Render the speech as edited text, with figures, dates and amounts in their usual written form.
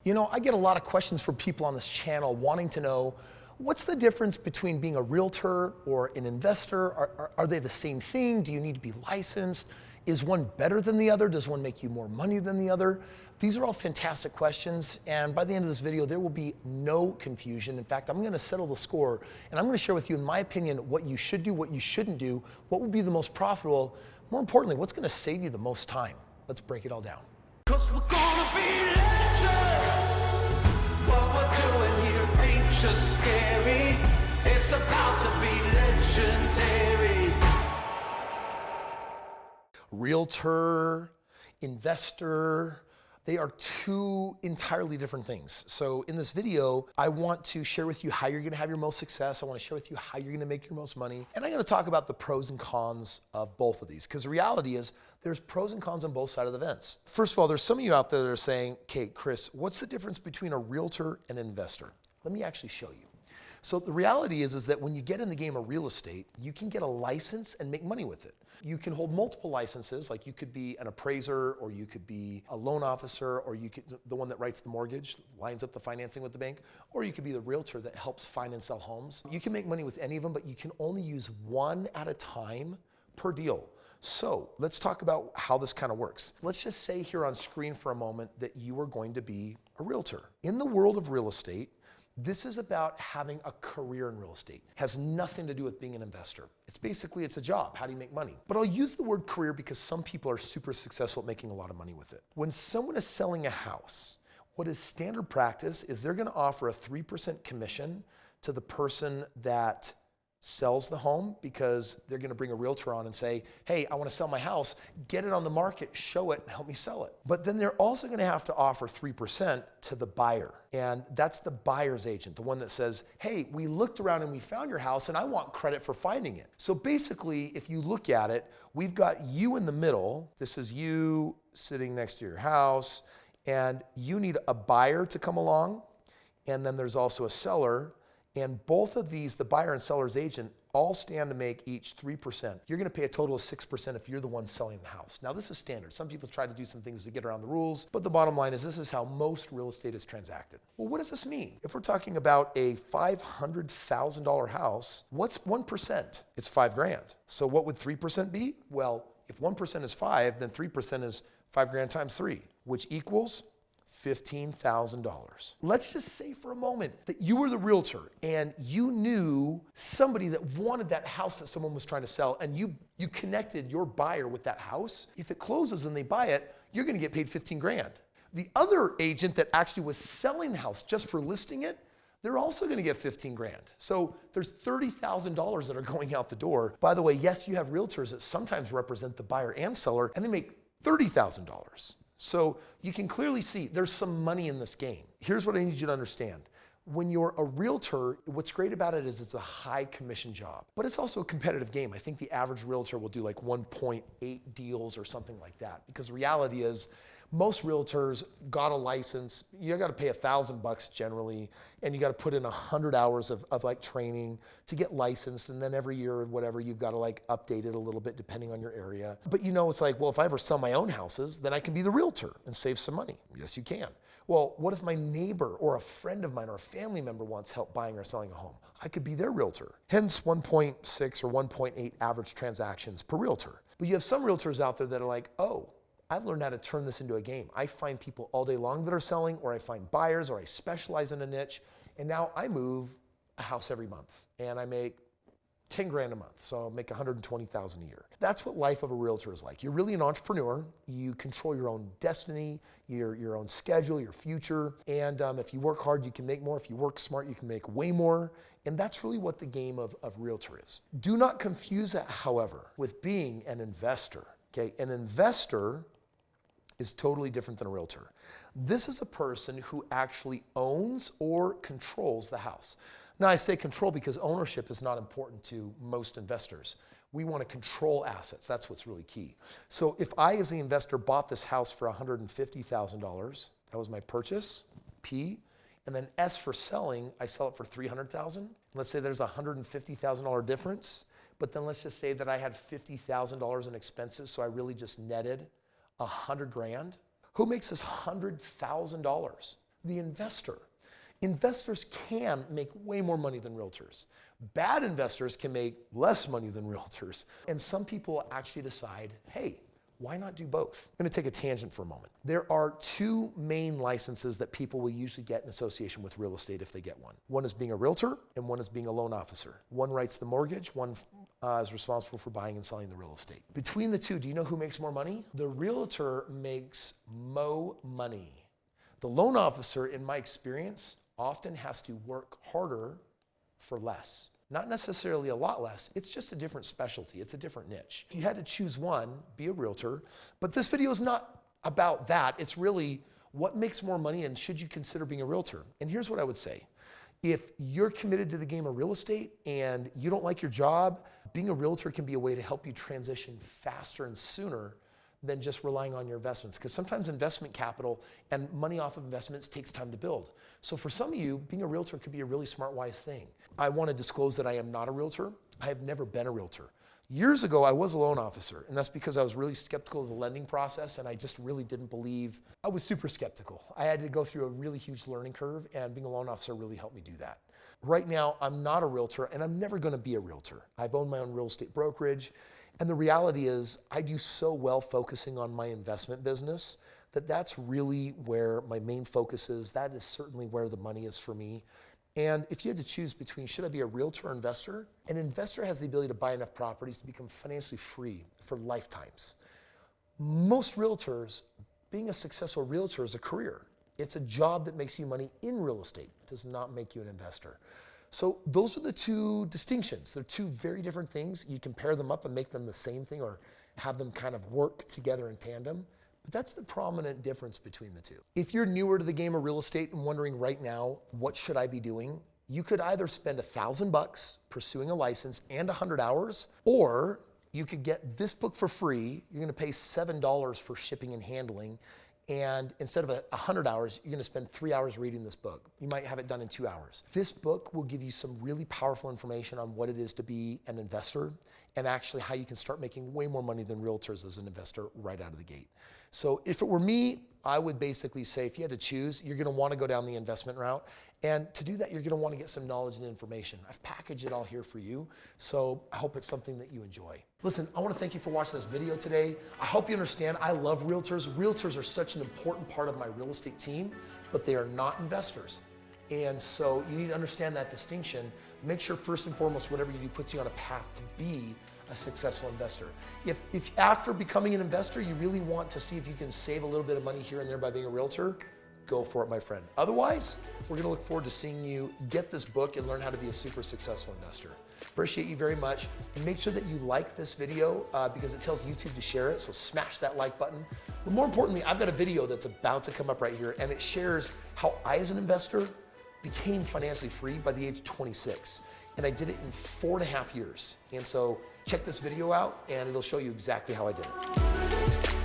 You know, I get a lot of questions from people on this channel wanting to know, what's the difference between being a realtor or an investor? Are they the same thing? Do you need to be licensed? Is one better than the other? Does one make you more money than the other? These are all fantastic questions, and by the end of this video, there will be no confusion. In fact, I'm gonna settle the score, and I'm gonna share with you, in my opinion, what you should do, what you shouldn't do, what would be the most profitable, more importantly, what's gonna save you the most time. Let's break it all down. 'Cause we're gonna be legends. What we're doing here ain't just scary. It's about to be legendary. Realtor, investor, they are two entirely different things. So in this video, I want to share with you how you're gonna have your most success. I wanna share with you how you're gonna make your most money. And I'm gonna talk about the pros and cons of both of these, because the reality is there's pros and cons on both sides of the fence. First of all, there's some of you out there that are saying, okay, Kris, what's the difference between a realtor and an investor? Let me actually show you. So the reality is that when you get in the game of real estate, you can get a license and make money with it. You can hold multiple licenses, like you could be an appraiser, or you could be a loan officer, or you could the one that writes the mortgage, lines up the financing with the bank, or you could be the realtor that helps find and sell homes. You can make money with any of them, but you can only use one at a time per deal. So let's talk about how this kind of works. Let's just say here on screen for a moment that you are going to be a realtor. In the world of real estate, this is about having a career in real estate. It has nothing to do with being an investor. It's a job. How do you make money? But I'll use the word career because some people are super successful at making a lot of money with it. When someone is selling a house, what is standard practice is they're gonna offer a 3% commission to the person that sells the home, because they're gonna bring a realtor on and say, hey, I wanna sell my house, get it on the market, show it, and help me sell it. But then they're also gonna have to offer 3% to the buyer. And that's the buyer's agent, the one that says, hey, we looked around and we found your house and I want credit for finding it. So basically, if you look at it, we've got you in the middle. This is you sitting next to your house, and you need a buyer to come along, and then there's also a seller. And both of these, the buyer and seller's agent, all stand to make each 3%. You're gonna pay a total of 6% if you're the one selling the house. Now this is standard. Some people try to do some things to get around the rules, but the bottom line is this is how most real estate is transacted. Well, what does this mean? If we're talking about a $500,000 house, what's 1%? It's $5,000. So what would 3% be? Well, if 1% is 5, then 3% is $5,000 times 3, which equals $15,000. Let's just say for a moment that you were the realtor and you knew somebody that wanted that house that someone was trying to sell, and you connected your buyer with that house. If it closes and they buy it, you're gonna get paid $15,000. The other agent that actually was selling the house just for listing it, they're also gonna get $15,000. So there's $30,000 that are going out the door. By the way, yes, you have realtors that sometimes represent the buyer and seller, and they make $30,000. So you can clearly see there's some money in this game. Here's what I need you to understand. When you're a realtor, what's great about it is it's a high commission job, but it's also a competitive game. I think the average realtor will do like 1.8 deals or something like that, because the reality is most realtors got a license. You got to pay $1,000 generally, and you got to put in 100 hours of like training to get licensed, and then every year or whatever you've got to like update it a little bit depending on your area. But you know, it's like, well, if I ever sell my own houses, then I can be the realtor and save some money. Yes, you can. Well, what if my neighbor or a friend of mine or a family member wants help buying or selling a home? I could be their realtor. Hence 1.6 or 1.8 average transactions per realtor. But you have some realtors out there that are like, oh, I've learned how to turn this into a game. I find people all day long that are selling, or I find buyers, or I specialize in a niche, and now I move a house every month, and I make $10,000 a month, so I'll make $120,000 a year. That's what life of a realtor is like. You're really an entrepreneur. You control your own destiny, your own schedule, your future, and if you work hard, you can make more. If you work smart, you can make way more, and that's really what the game of realtor is. Do not confuse that, however, with being an investor. Okay, an investor is totally different than a realtor. This is a person who actually owns or controls the house. Now I say control because ownership is not important to most investors. We want to control assets. That's what's really key. So if I, as the investor, bought this house for $150,000, that was my purchase, P, and then S for selling, I sell it for $300,000. Let's say there's a $150,000 difference, but then let's just say that I had $50,000 in expenses, so I really just netted $100,000. Who makes this $100,000? The investor. Investors can make way more money than realtors. Bad investors can make less money than realtors. And some people actually decide, hey, why not do both? I'm gonna take a tangent for a moment. There are two main licenses that people will usually get in association with real estate if they get one. One is being a realtor and one is being a loan officer. One writes the mortgage, one is responsible for buying and selling the real estate. Between the two, do you know who makes more money? The realtor makes money. The loan officer, in my experience, often has to work harder for less. Not necessarily a lot less, it's just a different specialty, it's a different niche. If you had to choose one, be a realtor, but this video is not about that, it's really what makes more money and should you consider being a realtor? And here's what I would say. If you're committed to the game of real estate and you don't like your job, being a realtor can be a way to help you transition faster and sooner than just relying on your investments. Because sometimes investment capital and money off of investments takes time to build. So for some of you, being a realtor could be a really smart, wise thing. I want to disclose that I am not a realtor. I have never been a realtor. Years ago, I was a loan officer, and that's because I was really skeptical of the lending process, and I just really didn't believe. I was super skeptical. I had to go through a really huge learning curve, and being a loan officer really helped me do that. Right now, I'm not a realtor, and I'm never going to be a realtor. I've owned my own real estate brokerage, and the reality is I do so well focusing on my investment business that that's really where my main focus is. That is certainly where the money is for me. And if you had to choose between should I be a realtor or investor, an investor has the ability to buy enough properties to become financially free for lifetimes. Most realtors, being a successful realtor is a career. It's a job that makes you money in real estate. It does not make you an investor. So those are the two distinctions. They're two very different things. You can pair them up and make them the same thing or have them kind of work together in tandem. But that's the prominent difference between the two. If you're newer to the game of real estate and wondering right now, what should I be doing? You could either spend $1,000 pursuing a license and 100 hours, or you could get this book for free. You're gonna pay $7 for shipping and handling. And instead of 100 hours, you're gonna spend 3 hours reading this book. You might have it done in 2 hours. This book will give you some really powerful information on what it is to be an investor and actually how you can start making way more money than realtors as an investor right out of the gate. So if it were me, I would basically say if you had to choose, you're gonna wanna go down the investment route. And to do that, you're gonna wanna get some knowledge and information. I've packaged it all here for you, so I hope it's something that you enjoy. Listen, I wanna thank you for watching this video today. I hope you understand I love realtors. Realtors are such an important part of my real estate team, but they are not investors. And so you need to understand that distinction. Make sure first and foremost, whatever you do puts you on a path to be a successful investor. If after becoming an investor, you really want to see if you can save a little bit of money here and there by being a realtor, go for it, my friend. Otherwise, we're gonna look forward to seeing you get this book and learn how to be a super successful investor. Appreciate you very much. And make sure that you like this video because it tells YouTube to share it, so smash that like button. But more importantly, I've got a video that's about to come up right here, and it shares how I, as an investor, became financially free by the age of 26. And I did it in 4.5 years. And so check this video out, and it'll show you exactly how I did it.